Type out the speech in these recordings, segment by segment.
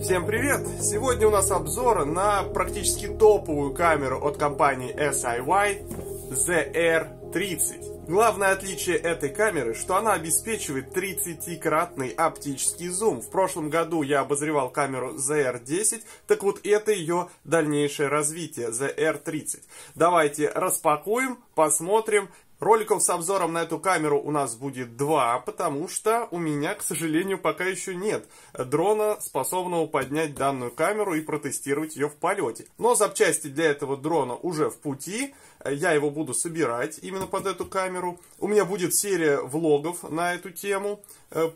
Всем привет! Сегодня у нас обзор на практически топовую камеру от компании SIY ZR-30. Главное отличие этой камеры, что она обеспечивает 30-кратный оптический зум. В прошлом году я обозревал камеру ZR-10, так вот это ее дальнейшее развитие, ZR-30. Давайте распакуем, посмотрим. Роликов с обзором на эту камеру у нас будет два, потому что у меня, к сожалению, пока еще нет дрона, способного поднять данную камеру и протестировать ее в полете. Но запчасти для этого дрона уже в пути, я его буду собирать именно под эту камеру. У меня будет серия влогов на эту тему,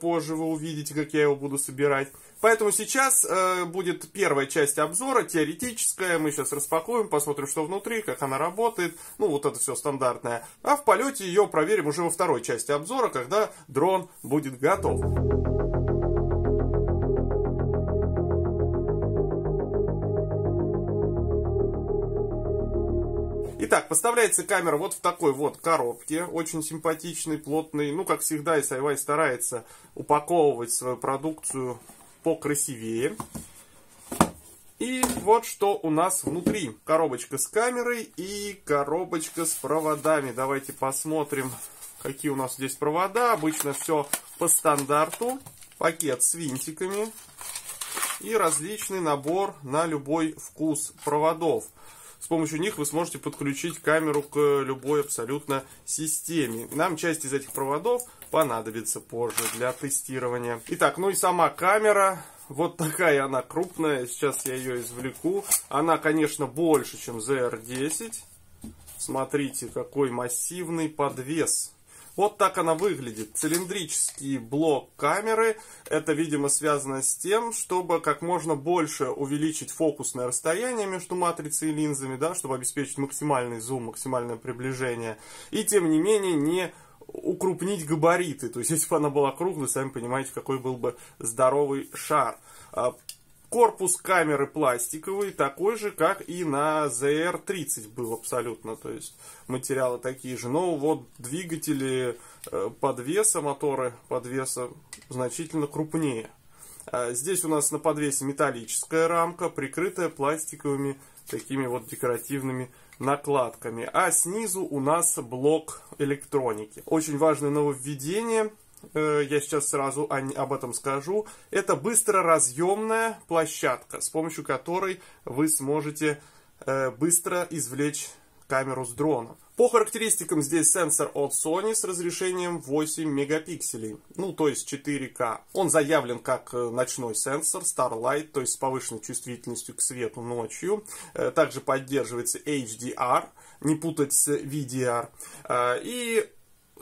позже вы увидите, как я его буду собирать. Поэтому сейчас будет первая часть обзора, теоретическая. Мы сейчас распакуем, посмотрим, что внутри, как она работает. Ну, вот это все стандартное. А в полете ее проверим уже во второй части обзора, когда дрон будет готов. Итак, поставляется камера вот в такой вот коробке, очень симпатичной, плотной. Ну, как всегда, SIY старается упаковывать свою продукцию покрасивее. И вот что у нас внутри. Коробочка с камерой и коробочка с проводами. Давайте посмотрим, какие у нас здесь провода. Обычно все по стандарту. Пакет с винтиками и различный набор на любой вкус проводов. С помощью них вы сможете подключить камеру к любой абсолютно системе. Нам часть из этих проводов понадобится позже для тестирования. Итак, ну и сама камера. Вот такая она крупная. Сейчас я ее извлеку. Она, конечно, больше, чем ZR-10. Смотрите, какой массивный подвес. Вот так она выглядит. Цилиндрический блок камеры. Это, видимо, связано с тем, чтобы как можно больше увеличить фокусное расстояние между матрицей и линзами, да, чтобы обеспечить максимальный зум, максимальное приближение. И, тем не менее, не укрупнить габариты. То есть, если бы она была круглой, сами понимаете, какой был бы здоровый шар. Корпус камеры пластиковый, такой же, как и на ZR-30 был абсолютно. То есть материалы такие же. Но вот двигатели подвеса, моторы подвеса значительно крупнее. Здесь у нас на подвесе металлическая рамка, прикрытая пластиковыми такими вот декоративными накладками. А снизу у нас блок электроники. Очень важное нововведение. Я сейчас сразу об этом скажу. Это быстроразъемная площадка, с помощью которой вы сможете быстро извлечь камеру с дрона. По характеристикам здесь сенсор от Sony с разрешением 8 мегапикселей, ну то есть 4К. Он заявлен как ночной сенсор Starlight, то есть с повышенной чувствительностью к свету ночью. Также поддерживается HDR, не путать с VDR. И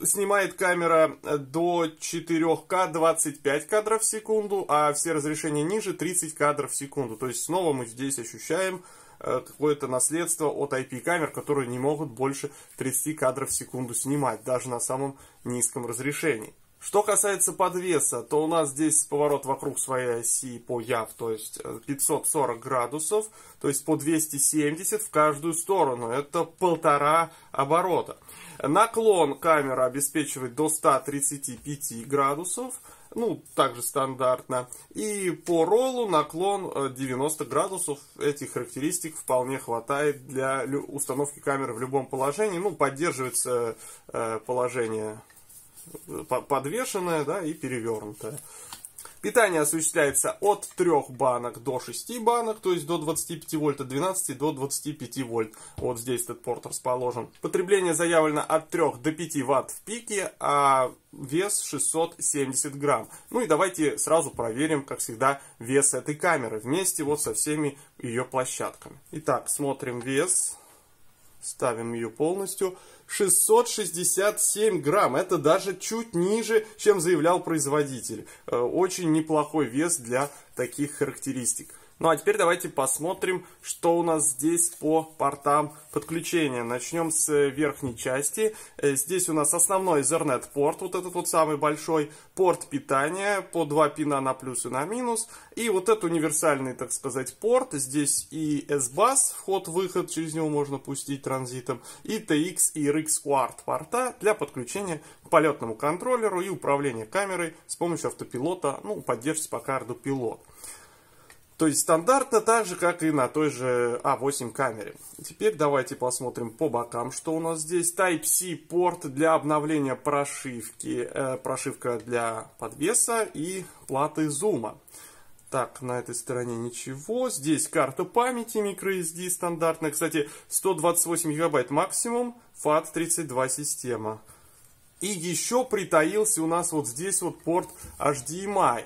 снимает камера до 4К 25 кадров в секунду, а все разрешения ниже 30 кадров в секунду. То есть снова мы здесь ощущаем какое-то наследство от IP-камер, которые не могут больше 30 кадров в секунду снимать, даже на самом низком разрешении. Что касается подвеса, то у нас здесь поворот вокруг своей оси по ЯВ, то есть 540 градусов, то есть по 270 в каждую сторону. Это 1,5 оборота. Наклон камера обеспечивает до 135 градусов, ну, также стандартно. И по роллу наклон 90 градусов. Этих характеристик вполне хватает для установки камеры в любом положении. Ну, поддерживается положение подвешенное, да, и перевернутое. Питание осуществляется от 3 банок до 6 банок, то есть до 25 вольт, от 12 до 25 вольт. Вот здесь этот порт расположен. Потребление заявлено от 3 до 5 ватт в пике, а вес 670 грамм. Ну и давайте сразу проверим, как всегда, вес этой камеры вместе вот со всеми ее площадками. Итак, смотрим вес. Ставим ее полностью. 667 грамм. Это даже чуть ниже, чем заявлял производитель. Очень неплохой вес для таких характеристик. Ну а теперь давайте посмотрим, что у нас здесь по портам подключения. Начнем с верхней части. Здесь у нас основной Ethernet порт, вот этот вот самый большой, порт питания по 2 пина на плюс и на минус. И вот этот универсальный, так сказать, порт. Здесь и S-Bus, вход-выход, через него можно пустить транзитом. И TX и RX UART порта для подключения к полетному контроллеру и управления камерой с помощью автопилота, ну, поддержки по карду пилот. То есть стандартно так же, как и на той же A8 камере. Теперь давайте посмотрим по бокам, что у нас здесь. Type-C порт для обновления прошивки, прошивка для подвеса и платы зума. Так, на этой стороне ничего. Здесь карта памяти microSD стандартная. Кстати, 128 гигабайт максимум, FAT32 система. И еще притаился у нас вот здесь вот порт HDMI.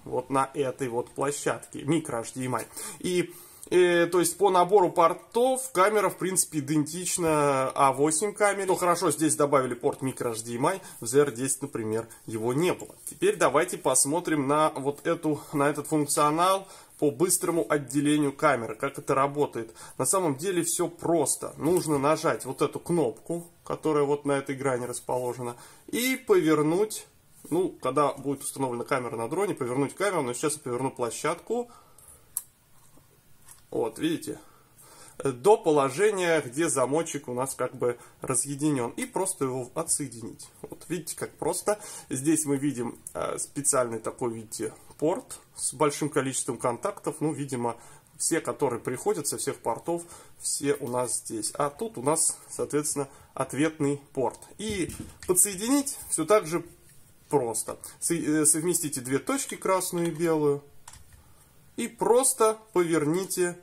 Вот на этой вот площадке, микро HDMI. И то есть по набору портов камера в принципе идентична A8 камере. Но хорошо, здесь добавили порт микро HDMI, в ZR10, например, его не было. Теперь давайте посмотрим на вот этот функционал по быстрому отделению камеры, как это работает. На самом деле все просто. Нужно нажать вот эту кнопку, которая вот на этой грани расположена, и повернуть. Ну, когда будет установлена камера на дроне, повернуть камеру, но сейчас я поверну площадку. Вот, видите? До положения, где замочек у нас как бы разъединен. И просто его отсоединить. Вот, видите, как просто. Здесь мы видим специальный такой, видите, порт с большим количеством контактов. Ну, видимо, все, которые приходят со всех портов, все у нас здесь. А тут у нас, соответственно, ответный порт. И подсоединить все так же просто. Совместите две точки, красную и белую, и просто поверните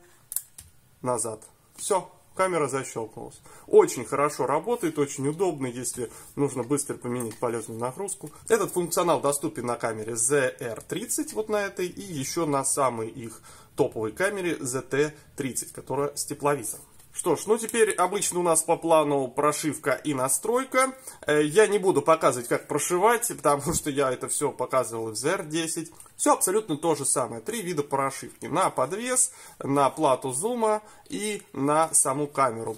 назад. Все, камера защелкнулась. Очень хорошо работает, очень удобно, если нужно быстро поменять полезную нагрузку. Этот функционал доступен на камере ZR30, вот на этой, и еще на самой их топовой камере ZT30, которая с тепловизором. Что ж, ну теперь обычно у нас по плану прошивка и настройка. Я не буду показывать, как прошивать, потому что я это все показывал в ZR10. Все абсолютно то же самое. Три вида прошивки. На подвес, на плату зума и на саму камеру.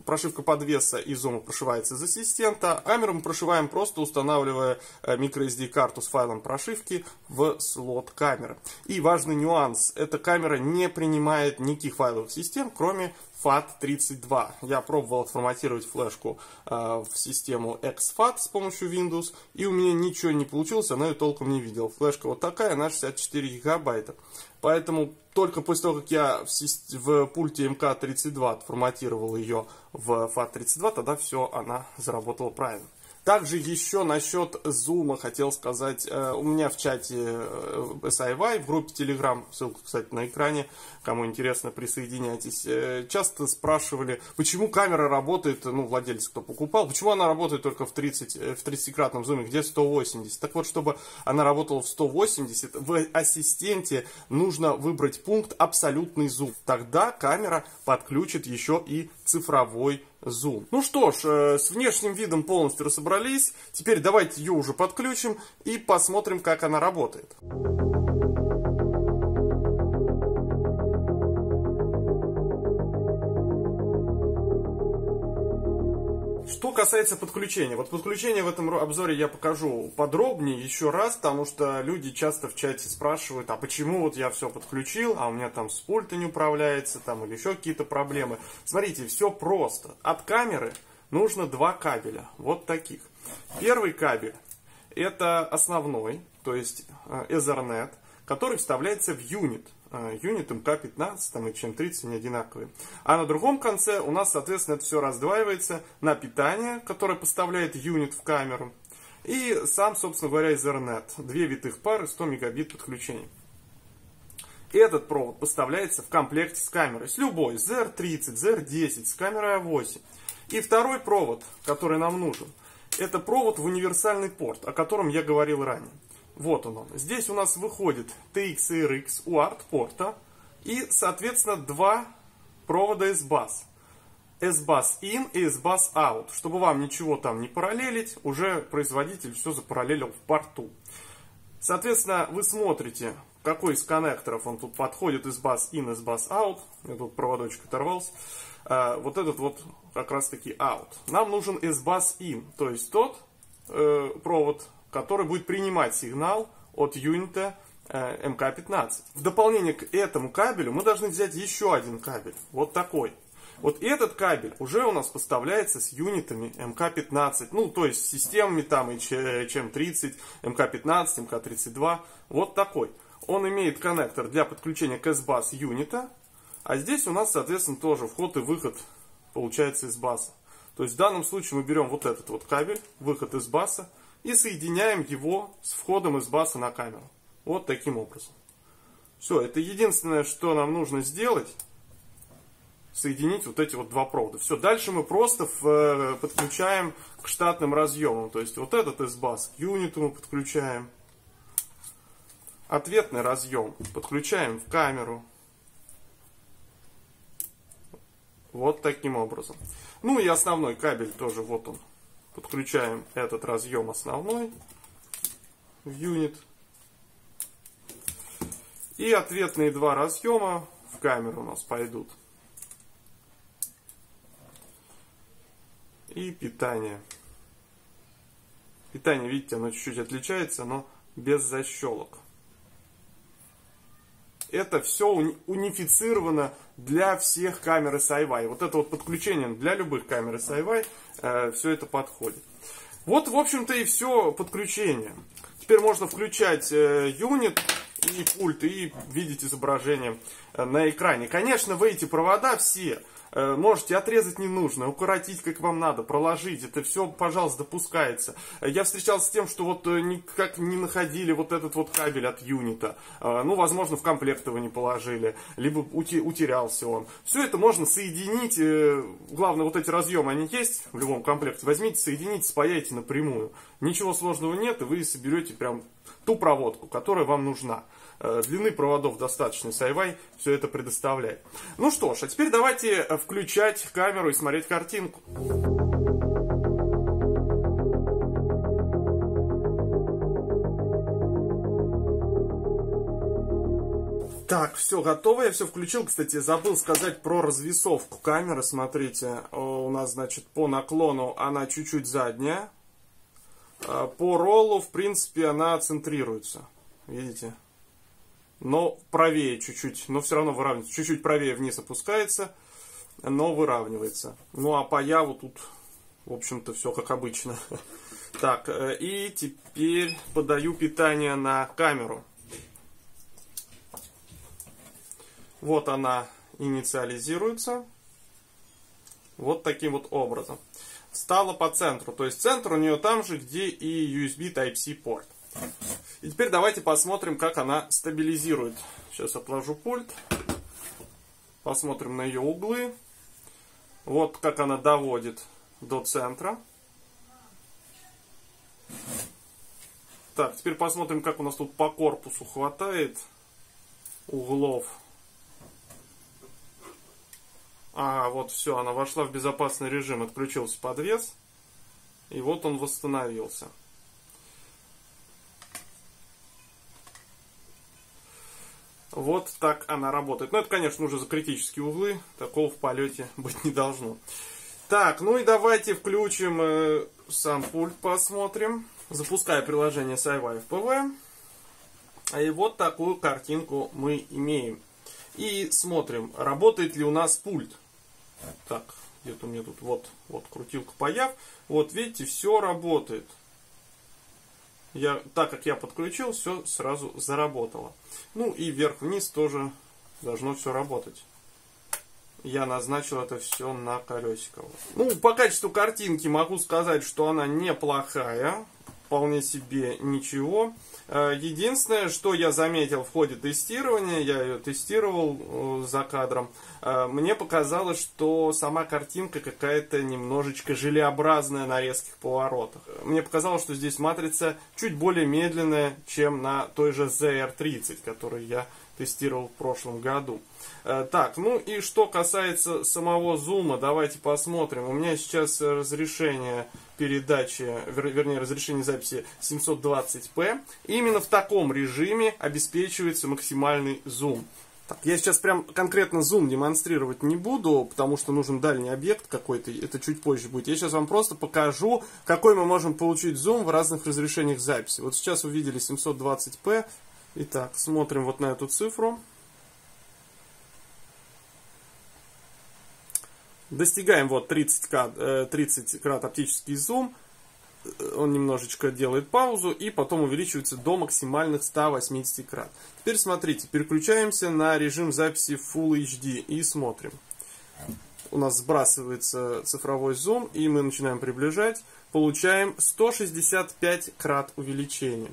Прошивка подвеса и зума прошивается из ассистента. Камеру мы прошиваем, просто устанавливая microSD карту с файлом прошивки в слот камеры. И важный нюанс. Эта камера не принимает никаких файловых систем, кроме FAT32. Я пробовал отформатировать флешку в систему exFAT с помощью Windows, и у меня ничего не получилось, она ее толком не видел. Флешка вот такая, на 64 гигабайта. Поэтому только после того, как я в пульте МК32 отформатировал ее в FAT32, тогда все, она заработала правильно. Также еще насчет зума хотел сказать. У меня в чате SIY, в группе Telegram, ссылка, кстати, на экране, кому интересно, присоединяйтесь. Часто спрашивали, почему камера работает, ну, владелец, кто покупал, почему она работает только в 30-кратном зуме, где 180. Так вот, чтобы она работала в 180, в ассистенте нужно выбрать пункт абсолютный зум. Тогда камера подключит еще и цифровой зум. Ну что ж, с внешним видом полностью разобрались. Теперь давайте ее уже подключим и посмотрим, как она работает. Что касается подключения. Вот подключение в этом обзоре я покажу подробнее еще раз, потому что люди часто в чате спрашивают, а почему вот я все подключил, а у меня там с пульта не управляется, там или еще какие-то проблемы. Смотрите, все просто. От камеры нужно два кабеля, вот таких. Первый кабель это основной, то есть Ethernet, который вставляется в юнит. Юнит МК15 там, и чем30 они одинаковые. А на другом конце у нас, соответственно, это все раздваивается на питание, которое поставляет юнит в камеру. И сам, собственно говоря, Ethernet. Две витых пары, 100 мегабит подключения. Этот провод поставляется в комплекте с камерой. С любой, ZR30, ZR10, с камерой A8. И второй провод, который нам нужен, это провод в универсальный порт, о котором я говорил ранее. Вот он. Здесь у нас выходит TX и RX UART порта и, соответственно, два провода S-Bus. S-Bus in и S-Bus out. Чтобы вам ничего там не параллелить, уже производитель все запараллелил в порту. Соответственно, вы смотрите, какой из коннекторов он тут подходит, S-Bus in, S-Bus out. Я тут проводочек оторвался. Вот этот вот как раз таки out. Нам нужен S-Bus in, то есть тот провод, который будет принимать сигнал от юнита МК15. В дополнение к этому кабелю мы должны взять еще один кабель. Вот такой. Вот этот кабель уже у нас поставляется с юнитами МК15. Ну, то есть с системами там и чем30, МК15, МК32. Вот такой. Он имеет коннектор для подключения к S-Bus юнита. А здесь у нас, соответственно, тоже вход и выход получается из баса. То есть в данном случае мы берем вот этот вот кабель, выход из баса, и соединяем его с входом из баса на камеру. Вот таким образом. Все, это единственное, что нам нужно сделать. Соединить вот эти вот два провода. Все, дальше мы просто подключаем к штатным разъемам. То есть вот этот S-Bus к юниту мы подключаем. Ответный разъем подключаем в камеру. Вот таким образом. Ну и основной кабель тоже, вот он. Подключаем этот разъем основной в юнит. И ответные два разъема в камеру у нас пойдут. И питание. Питание, видите, оно чуть-чуть отличается, но без защелок. Это все унифицировано для всех камер SiWi. Вот это вот подключение для любых камер SiWi, все это подходит. Вот, в общем-то, и все подключение. Теперь можно включать юнит и пульт, и видеть изображение на экране. Конечно, вы эти провода все можете отрезать ненужное, укоротить как вам надо, проложить. Это все, пожалуйста, допускается. Я встречался с тем, что вот никак не находили вот этот вот кабель от юнита. Ну, возможно, в комплект его не положили, либо утерялся он. Все это можно соединить. Главное, вот эти разъемы, они есть в любом комплекте. Возьмите, соедините, спаяйте напрямую. Ничего сложного нет, и вы соберете прям ту проводку, которая вам нужна. Длины проводов достаточно, SiWi все это предоставляет. Ну что ж, а теперь давайте включать камеру и смотреть картинку. Так, все готово, я все включил. Кстати, забыл сказать про развесовку камеры. Смотрите, у нас, значит, по наклону она чуть-чуть задняя. По роллу, в принципе, она центрируется. Видите? Но правее чуть-чуть, но все равно выравнивается. Чуть-чуть правее вниз опускается, но выравнивается. Ну а по яву тут, в общем-то, все как обычно. Так, и теперь подаю питание на камеру. Вот она инициализируется. Вот таким вот образом. Встала по центру. То есть центр у нее там же, где и USB Type-C порт. И теперь давайте посмотрим, как она стабилизирует. Сейчас отложу пульт. Посмотрим на ее углы. Вот как она доводит до центра. Так, теперь посмотрим, как у нас тут по корпусу хватает углов. Вот все, она вошла в безопасный режим, отключился подвес. И вот он восстановился. Вот так она работает. Но это, конечно, уже за критические углы. Такого в полете быть не должно. Так, ну и давайте включим сам пульт, посмотрим. Запускаю приложение SiWi FPV. И вот такую картинку мы имеем. И смотрим, работает ли у нас пульт. Так, где-то у меня тут вот крутилка появ. Вот видите, все работает. Так как я подключил, все сразу заработало. Ну и вверх-вниз тоже должно все работать. Я назначил это все на колесико. Ну, по качеству картинки могу сказать, что она неплохая. Вполне себе ничего. Единственное, что я заметил в ходе тестирования, я ее тестировал за кадром, мне показалось, что сама картинка какая-то немножечко желеобразная на резких поворотах. Мне показалось, что здесь матрица чуть более медленная, чем на той же ZR30, которую я тестировал в прошлом году. Так, ну и что касается самого зума, давайте посмотрим. У меня сейчас разрешение передачи, вернее разрешение записи 720p. И именно в таком режиме обеспечивается максимальный зум. Так, я сейчас прям конкретно зум демонстрировать не буду, потому что нужен дальний объект какой-то, это чуть позже будет. Я сейчас вам просто покажу, какой мы можем получить зум в разных разрешениях записи. Вот сейчас вы видели 720p. Итак, смотрим вот на эту цифру. Достигаем вот 30 крат оптический зум. он немножечко делает паузу и потом увеличивается до максимальных 180 крат. Теперь смотрите, переключаемся на режим записи Full HD и смотрим. У нас сбрасывается цифровой зум, и мы начинаем приближать. Получаем 165 крат увеличения.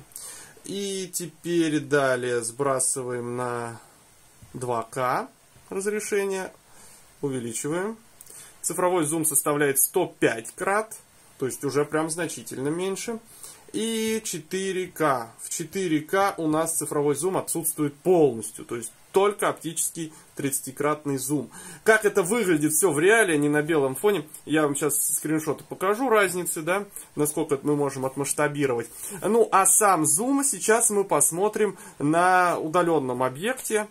И теперь далее сбрасываем на 2К разрешение. Увеличиваем. Цифровой зум составляет 105 крат. То есть уже прям значительно меньше. И 4К. В 4К у нас цифровой зум отсутствует полностью. То есть только оптический 30-кратный зум. Как это выглядит все в реале, а не на белом фоне, я вам сейчас скриншоты покажу разницы, да, насколько это мы можем отмасштабировать. Ну, а сам зум сейчас мы посмотрим на удаленном объекте.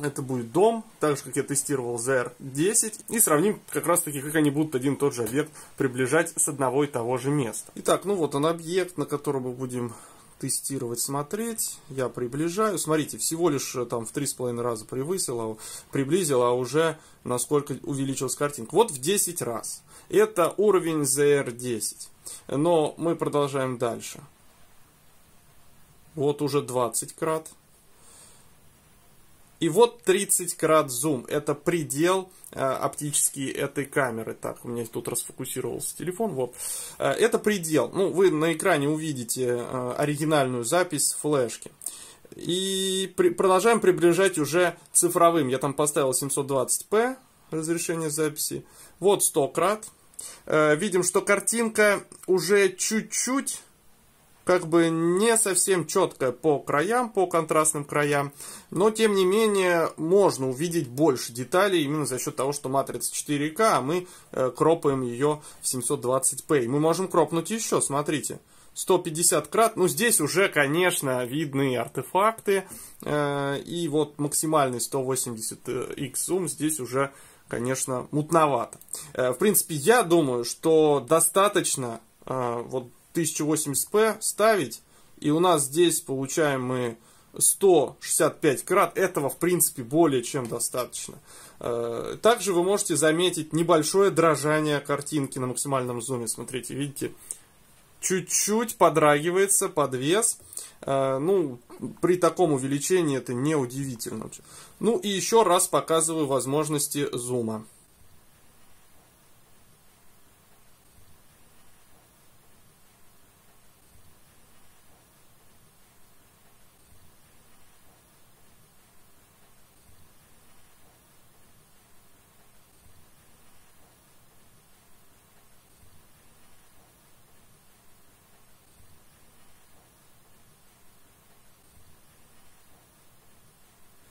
Это будет дом, так же, как я тестировал ZR-10. И сравним как раз таки, как они будут один и тот же объект приближать с одного и того же места. Итак, ну вот он объект, на котором мы будем тестировать, смотреть. Я приближаю. Смотрите, всего лишь там в 3,5 раза приблизил, а уже насколько увеличилась картинка. Вот в 10 раз. Это уровень ZR-10. Но мы продолжаем дальше. Вот уже 20 крат. И вот 30 крат зум. Это предел оптический этой камеры. Так, у меня тут расфокусировался телефон. Вот. Это предел. Ну, вы на экране увидите оригинальную запись с флешки. И продолжаем приближать уже цифровым. Я там поставил 720p разрешение записи. Вот 100 крат. Видим, что картинка уже чуть-чуть как бы не совсем четкая по краям, по контрастным краям, но тем не менее можно увидеть больше деталей именно за счет того, что матрица 4К, а мы кропаем ее в 720p. И мы можем кропнуть еще, смотрите, 150 крат, ну здесь уже, конечно, видны артефакты, и вот максимальный 180x зум здесь уже, конечно, мутновато. В принципе, я думаю, что достаточно вот 1080p ставить, и у нас здесь получаем мы 165 крат. Этого, в принципе, более чем достаточно. Также вы можете заметить небольшое дрожание картинки на максимальном зуме. Смотрите, видите, чуть-чуть подрагивается подвес. Ну, при таком увеличении это не удивительно. Ну и еще раз показываю возможности зума.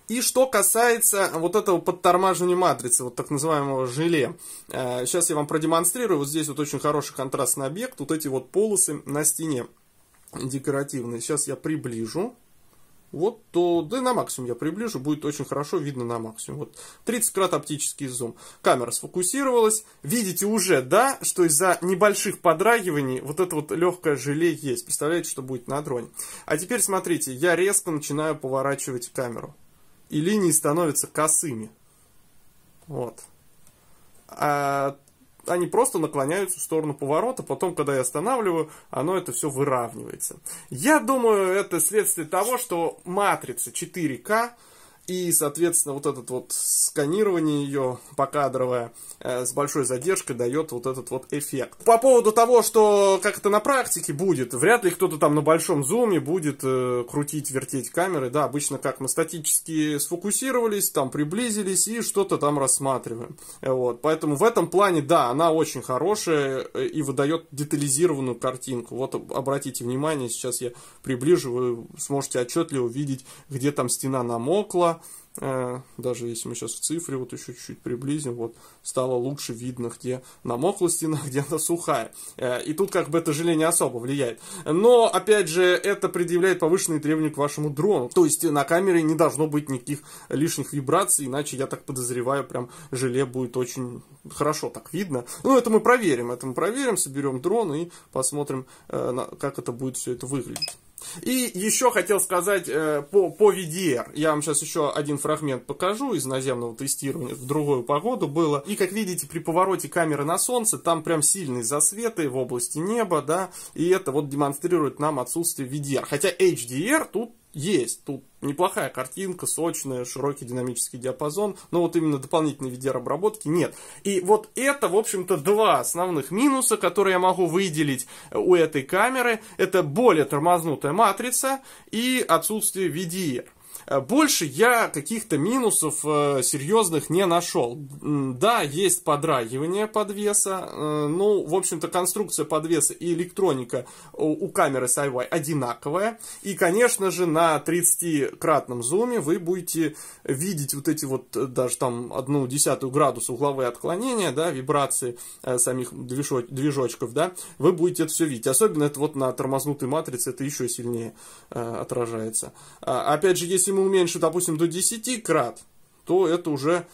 И что касается вот этого подтормаживания матрицы, вот так называемого желе. Сейчас я вам продемонстрирую. Вот здесь вот очень хороший контрастный объект. Вот эти вот полосы на стене декоративные. Сейчас я приближу. Вот, то, да и на максимум я приближу, будет очень хорошо видно на максимум. Вот 30 крат оптический зум. Камера сфокусировалась. Видите уже, да, что из-за небольших подрагиваний вот это вот легкое желе есть. Представляете, что будет на дроне. А теперь смотрите, я резко начинаю поворачивать камеру. И линии становятся косыми. Вот. Они просто наклоняются в сторону поворота. Потом, когда я останавливаю, оно это все выравнивается. Я думаю, это следствие того, что матрица 4К и, соответственно, вот это вот сканирование ее покадровое с большой задержкой дает вот этот вот эффект. По поводу того, что как это на практике будет, вряд ли кто-то там на большом зуме будет крутить, вертеть камеры. Да, обычно как мы статически сфокусировались, там приблизились и что-то там рассматриваем. Вот. Поэтому в этом плане, да, она очень хорошая и выдает детализированную картинку. Вот обратите внимание, сейчас я приближу, вы сможете отчетливо увидеть, где там стена намокла. Даже если мы сейчас в цифре вот еще чуть-чуть приблизим, вот стало лучше видно, где намокла стена, где она сухая. И тут как бы это желе не особо влияет. Но, опять же, это предъявляет повышенные требования к вашему дрону. То есть на камере не должно быть никаких лишних вибраций, иначе, я так подозреваю, прям желе будет очень хорошо так видно. Ну, это мы проверим, соберем дрон и посмотрим, как это будет все это выглядеть. И еще хотел сказать по VDR. Я вам сейчас еще один фрагмент покажу из наземного тестирования. В другую погоду было. И как видите, при повороте камеры на солнце, там прям сильные засветы в области неба, да. И это вот демонстрирует нам отсутствие VDR. Хотя HDR тут есть. Тут неплохая картинка, сочная, широкий динамический диапазон. Но вот именно дополнительной VDR-обработки нет. И вот это, в общем-то, два основных минуса, которые я могу выделить у этой камеры. Это более тормознутая матрица и отсутствие VDR. Больше я каких-то минусов серьезных не нашел. Да, есть подрагивание подвеса. Ну, в общем-то, конструкция подвеса и электроника у камеры SiWi одинаковая. И, конечно же, на 30-кратном зуме вы будете видеть вот эти вот даже там 0,1 градуса угловые отклонения, да, вибрации самих движочков, да. Вы будете это все видеть. Особенно это вот на тормознутой матрице это еще сильнее отражается. Опять же, если мы уменьшим, допустим, до 10 крат, то это уже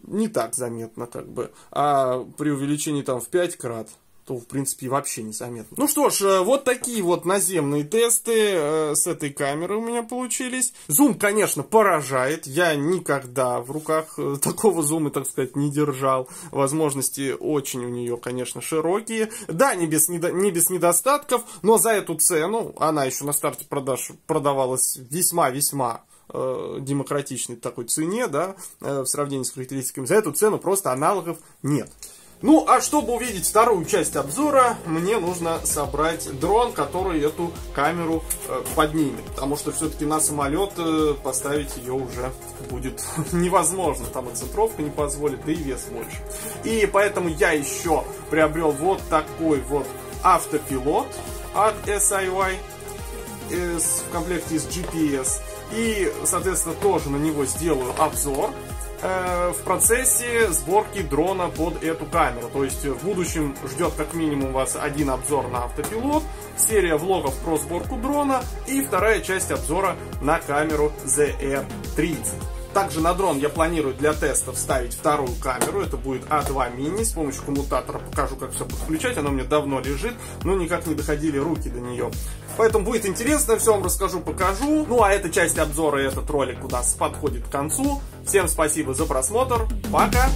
не так заметно, как бы. А при увеличении там в 5 крат, то, в принципе, вообще незаметно. Ну что ж, вот такие вот наземные тесты с этой камеры у меня получились. Зум, конечно, поражает. Я никогда в руках такого зума, так сказать, не держал. Возможности очень у нее, конечно, широкие. Да, не без недостатков, но за эту цену, она еще на старте продаж продавалась весьма-весьма демократичной такой цене, да, в сравнении с характеристиками. За эту цену просто аналогов нет. Ну, а чтобы увидеть вторую часть обзора, мне нужно собрать дрон, который эту камеру поднимет. Потому что все-таки на самолет поставить ее уже будет невозможно. Там и центровка не позволит, да и вес больше. И поэтому я еще приобрел вот такой вот автопилот от SiWi в комплекте с GPS. И, соответственно, тоже на него сделаю обзор в процессе сборки дрона под эту камеру. То есть в будущем ждет как минимум вас один обзор на автопилот, серия влогов про сборку дрона и вторая часть обзора на камеру ZR-30. Также на дрон я планирую для теста вставить вторую камеру. Это будет A2 Mini. С помощью коммутатора покажу, как все подключать. Она у меня давно лежит, но никак не доходили руки до нее. Поэтому будет интересно, все вам расскажу, покажу. Ну а эта часть обзора, этот ролик у нас подходит к концу. Всем спасибо за просмотр. Пока!